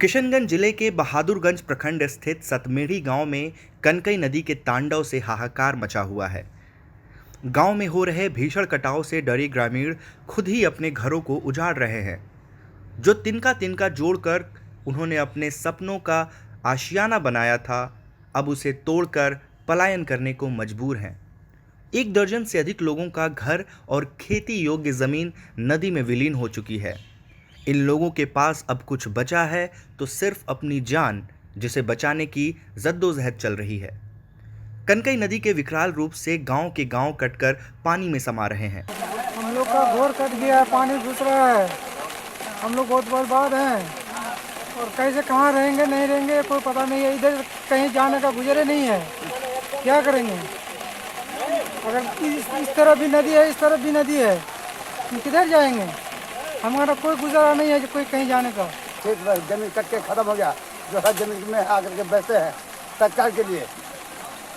किशनगंज जिले के बहादुरगंज प्रखंड स्थित सतमेढ़ी गांव में कनकई नदी के तांडव से हाहाकार मचा हुआ है। गांव में हो रहे भीषण कटाव से डरे ग्रामीण खुद ही अपने घरों को उजाड़ रहे हैं। जो तिनका तिनका जोड़कर उन्होंने अपने सपनों का आशियाना बनाया था, अब उसे तोड़कर पलायन करने को मजबूर हैं। 1 दर्जन से अधिक लोगों का घर और खेती योग्य जमीन नदी में विलीन हो चुकी है। इन लोगों के पास अब कुछ बचा है तो सिर्फ अपनी जान, जिसे बचाने की जद्दोजहद चल रही है। कनकई नदी के विकराल रूप से गांव के गांव कटकर पानी में समा रहे हैं। हम लोग का घोर कट गया है, पानी घुस रहा है। हम लोग बहुत बर्बाद हैं और कैसे कहाँ रहेंगे नहीं रहेंगे कोई पता नहीं है। इधर कहीं जाने का गुजरे नहीं है, क्या करेंगे? अगर इस तरफ भी नदी है, इस तरफ भी नदी है, हम किधर जाएंगे? हमारा कोई गुजारा नहीं है, कोई कहीं जाने का। खेत जमीन कट के खत्म हो गया, जो है जमीन में आकर के बैठे हैं सरकार के लिए।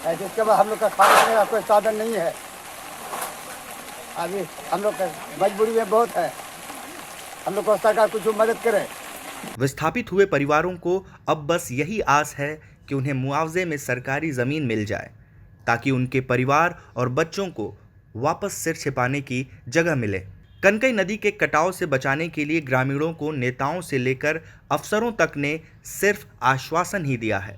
ऐसे इसके बाद हम लोग का खाने का कोई साधन नहीं है। अभी हम लोग का मजबूरी में बहुत है, हम लोग को सरकार कुछ मदद करे। विस्थापित हुए परिवारों को अब बस यही आस है कि उन्हें मुआवजे में सरकारी जमीन मिल जाए, ताकि उनके परिवार और बच्चों को वापस सिर छिपाने की जगह मिले। कनकई नदी के कटाव से बचाने के लिए ग्रामीणों को नेताओं से लेकर अफसरों तक ने सिर्फ आश्वासन ही दिया है।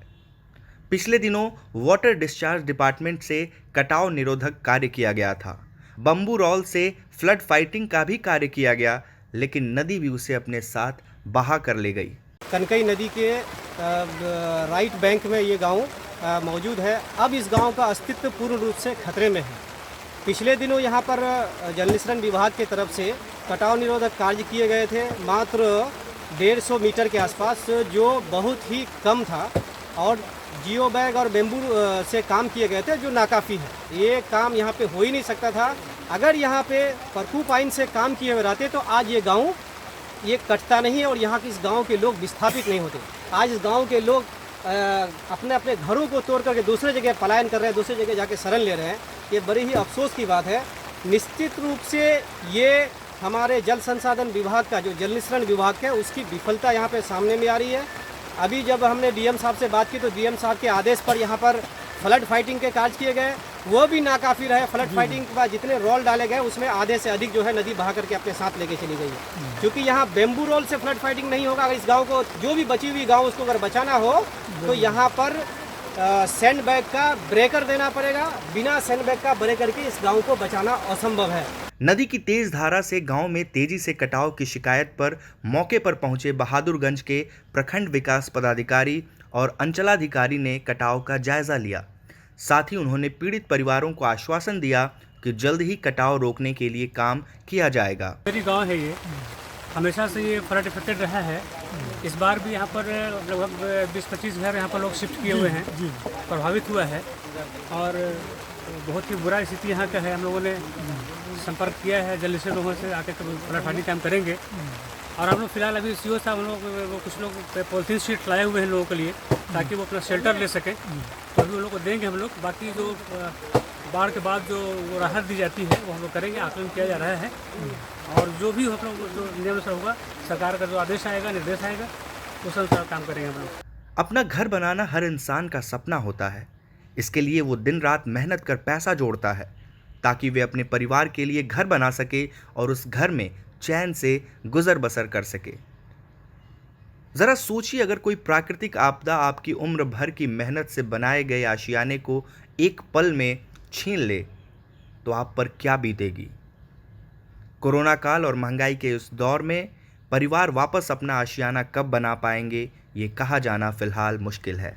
पिछले दिनों वाटर डिस्चार्ज डिपार्टमेंट से कटाव निरोधक कार्य किया गया था। बम्बू रॉल से फ्लड फाइटिंग का भी कार्य किया गया, लेकिन नदी भी उसे अपने साथ बहा कर ले गई। कनकई नदी के राइट बैंक में ये गांव मौजूद है। अब इस गांव का अस्तित्व पूर्ण रूप से खतरे में है। पिछले दिनों यहाँ पर जल निस्सरण विभाग की तरफ से कटाव निरोधक कार्य किए गए थे, मात्र 150 मीटर के आसपास, जो बहुत ही कम था, और जियो बैग और बेम्बू से काम किए गए थे, जो नाकाफ़ी है। ये काम यहाँ पे हो ही नहीं सकता था। अगर यहाँ पे परकू पाइन से काम किए हुए रहते तो आज ये गांव ये कटता नहीं और यहाँ के इस गांव के लोग विस्थापित नहीं होते। आज इस गांव के लोग अपने अपने घरों को तोड़ करके दूसरे जगह पलायन कर रहे हैं, दूसरे जगह जाके शरण ले रहे हैं। ये बड़ी ही अफसोस की बात है। निश्चित रूप से ये हमारे जल संसाधन विभाग का, जो जल निस्सरण विभाग है, उसकी विफलता यहाँ पे सामने में आ रही है। अभी जब हमने डीएम साहब से बात की तो डीएम साहब के आदेश पर यहाँ पर फ्लड फाइटिंग के कार्य किए गए, वो भी नाकाफ़ी रहे। फ्लड फाइटिंग के बाद जितने रोल डाले गए उसमें आधे से अधिक जो है नदी बहा करके अपने साथ लेके चली गई है। क्योंकि यहाँ बेम्बू रोल से फ्लड फाइटिंग नहीं होगा। अगर इस गांव को, जो भी बची हुई गांव, उसको अगर बचाना हो तो यहाँ पर सैंड बैग का ब्रेकर देना पड़ेगा। बिना सैंड बैग का ब्रेकर के इस गाँव को बचाना असंभव है। नदी की तेज धारा से गांव में तेजी से कटाव की शिकायत पर मौके पर पहुंचे बहादुरगंज के प्रखंड विकास पदाधिकारी और अंचलाधिकारी ने कटाव का जायजा लिया। साथ ही उन्होंने पीड़ित परिवारों को आश्वासन दिया कि जल्द ही कटाव रोकने के लिए काम किया जाएगा। मेरी गांव है, ये हमेशा से ये फ्लड इफेक्टेड रहा है। इस बार भी यहाँ पर लगभग 20-25 घर यहाँ पर लोग शिफ्ट किए हुए हैं, प्रभावित हुआ है और बहुत ही बुरा स्थिति यहाँ का है। हम लोगों ने संपर्क किया है जल्द से लोगों से, आके फ्लड फाइटिंग काम करेंगे। और हम लोग फिलहाल अभी सीओ साहब, हम लोग कुछ लोग पॉलिथीन शीट लाए हुए हैं लोगों के लिए, ताकि वो अपना शेल्टर ले सकें, तो अभी उन लोग को देंगे हम लोग। बाकी जो बाढ़ के बाद जो राहत दी जाती है वो हम लोग करेंगे, आकलन किया जा रहा है। और जो भी हम लोग जो नियम से होगा, सरकार का जो आदेश आएगा, निर्देश आएगा, उस अनुसार काम करेंगे हम लोग। अपना घर बनाना हर इंसान का सपना होता है। इसके लिए वो दिन रात मेहनत कर पैसा जोड़ता है, ताकि वे अपने परिवार के लिए घर बना सके और उस घर में चैन से गुजर बसर कर सके। जरा सोचिए, अगर कोई प्राकृतिक आपदा आपकी उम्र भर की मेहनत से बनाए गए आशियाने को एक पल में छीन ले तो आप पर क्या बीतेगी। कोरोना काल और महंगाई के इस दौर में परिवार वापस अपना आशियाना कब बना पाएंगे, ये कहा जाना फिलहाल मुश्किल है।